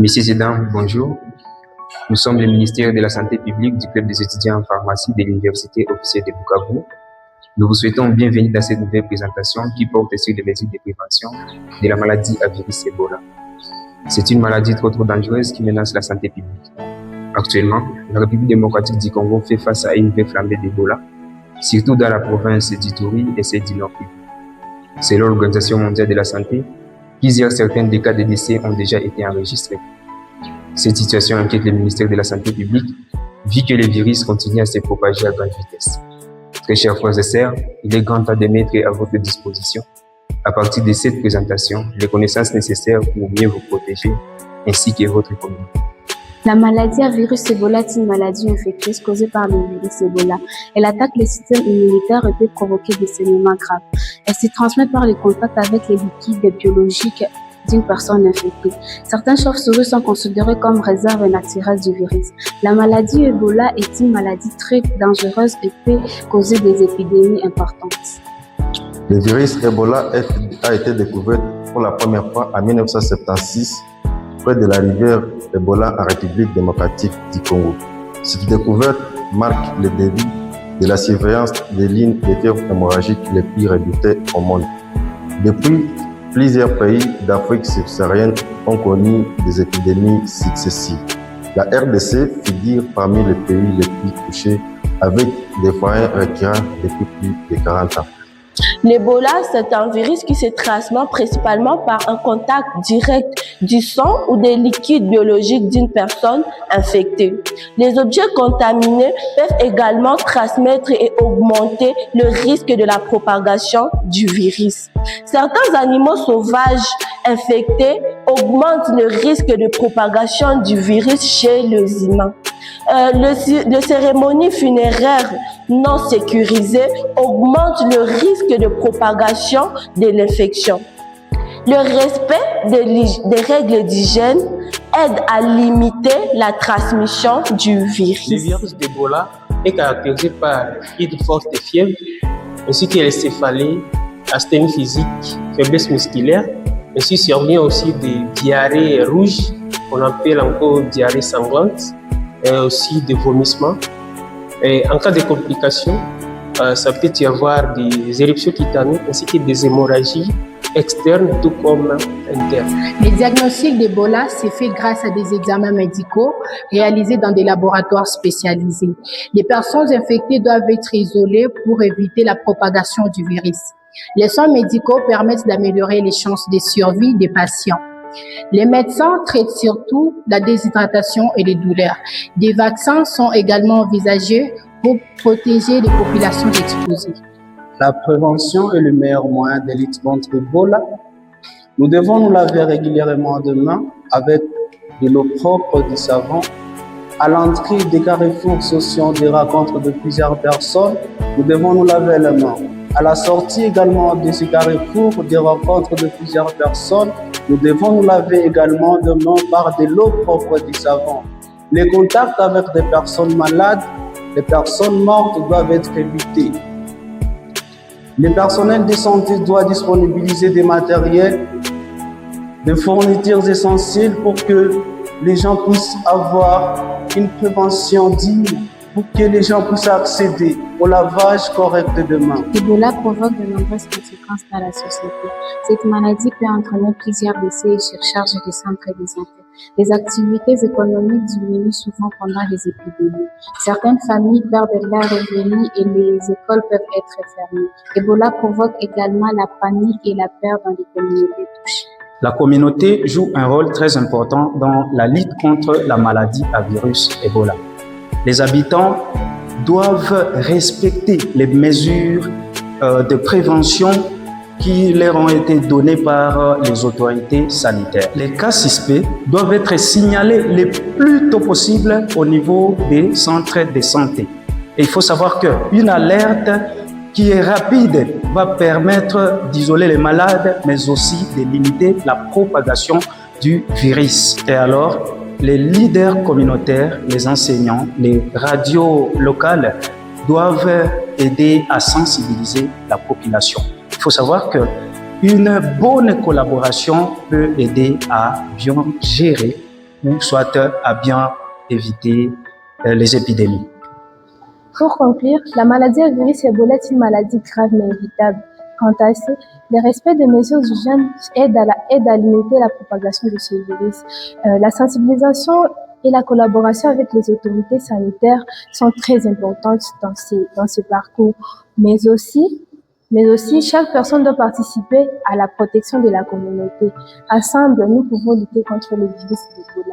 Messieurs et dames, bonjour. Nous sommes le ministère de la Santé publique du Club des étudiants en pharmacie de l'Université officielle de Bukavu. Nous vous souhaitons bienvenue dans cette nouvelle présentation qui porte sur les mesures de prévention de la maladie à virus Ebola. C'est une maladie trop dangereuse qui menace la santé publique. Actuellement, la République démocratique du Congo fait face à une vraie flambée d'Ebola, surtout dans la province d'Ituri et celle du Nord Kivu. Selon l'Organisation mondiale de la santé, plusieurs centaines de cas de décès ont déjà été enregistrés. Cette situation inquiète le ministère de la Santé publique, vu que le virus continue à se propager à grande vitesse. Très chers frères et sœurs, il est grand temps de mettre à votre disposition, à partir de cette présentation, les connaissances nécessaires pour mieux vous protéger, ainsi que votre communauté. La maladie à virus Ebola est une maladie infectieuse causée par le virus Ebola. Elle attaque le système immunitaire et peut provoquer des saignements graves. Elle se transmet par le contact avec les liquides biologiques d'une personne infectée. Certaines chauves-souris sont considérées comme réserve naturelle du virus. La maladie Ebola est une maladie très dangereuse et peut causer des épidémies importantes. Le virus Ebola a été découvert pour la première fois en 1976 près de la rivière Ebola en République démocratique du Congo. Cette découverte marque le début de la surveillance des lignes de fièvre hémorragique les plus redoutées au monde. Depuis, plusieurs pays d'Afrique subsaharienne ont connu des épidémies successives. La RDC figure parmi les pays les plus touchés avec des foyers récurrents depuis plus de 40 ans. L'Ebola, c'est un virus qui se transmet principalement par un contact direct du sang ou des liquides biologiques d'une personne infectée. Les objets contaminés peuvent également transmettre et augmenter le risque de la propagation du virus. Certains animaux sauvages infectés augmentent le risque de propagation du virus chez les humains. Les cérémonies funéraires non sécurisées augmentent le risque de propagation de l'infection. Le respect des règles d'hygiène aide à limiter la transmission du virus. Le virus d'Ebola est caractérisé par une forte fièvre, ainsi que les céphalées, asthénie physique, faiblesse musculaire, ainsi survient aussi des diarrhées rouges, qu'on appelle encore diarrhée sanglante, et aussi des vomissements. Et en cas de complications, ça peut y avoir des éruptions cutanées ainsi que des hémorragies externes tout comme internes. Le diagnostic d'Ebola s'est fait grâce à des examens médicaux réalisés dans des laboratoires spécialisés. Les personnes infectées doivent être isolées pour éviter la propagation du virus. Les soins médicaux permettent d'améliorer les chances de survie des patients. Les médecins traitent surtout la déshydratation et les douleurs. Des vaccins sont également envisagés pour protéger les populations exposées. La prévention est le meilleur moyen de lutter contre Ebola. Nous devons nous laver régulièrement les mains avec de l'eau propre, du savon. À l'entrée des carrefours sociaux des rencontres de plusieurs personnes, nous devons nous laver les mains. À la sortie également de ces carrefours des rencontres de plusieurs personnes, nous devons nous laver également les mains par de l'eau propre et du savon. Les contacts avec des personnes malades, les personnes mortes doivent être évités. Le personnel de santé doit disponibiliser des matériels, des fournitures essentielles pour que les gens puissent avoir une prévention digne, pour que les gens puissent accéder au lavage correct de mains. Ebola provoque de nombreuses conséquences dans la société. Cette maladie peut entraîner plusieurs décès et surcharge des centres de santé. Les activités économiques diminuent souvent pendant les épidémies. Certaines familles perdent leurs revenus et les écoles peuvent être fermées. Ebola provoque également la panique et la peur dans les communautés touchées. La communauté joue un rôle très important dans la lutte contre la maladie à virus Ebola. Les habitants doivent respecter les mesures de prévention qui leur ont été données par les autorités sanitaires. Les cas suspects doivent être signalés le plus tôt possible au niveau des centres de santé. Et il faut savoir qu'une alerte qui est rapide va permettre d'isoler les malades, mais aussi de limiter la propagation du virus. Et alors, les leaders communautaires, les enseignants, les radios locales doivent aider à sensibiliser la population. Il faut savoir qu'une bonne collaboration peut aider à bien gérer ou soit à bien éviter les épidémies. Pour conclure, la maladie à virus Ebola est une maladie grave mais évitable. Quant à ça, le respect des mesures d'hygiène aide à limiter la propagation de ce virus. La sensibilisation et la collaboration avec les autorités sanitaires sont très importantes dans ce parcours. Mais aussi, chaque personne doit participer à la protection de la communauté. Ensemble, nous pouvons lutter contre le virus d'Ebola.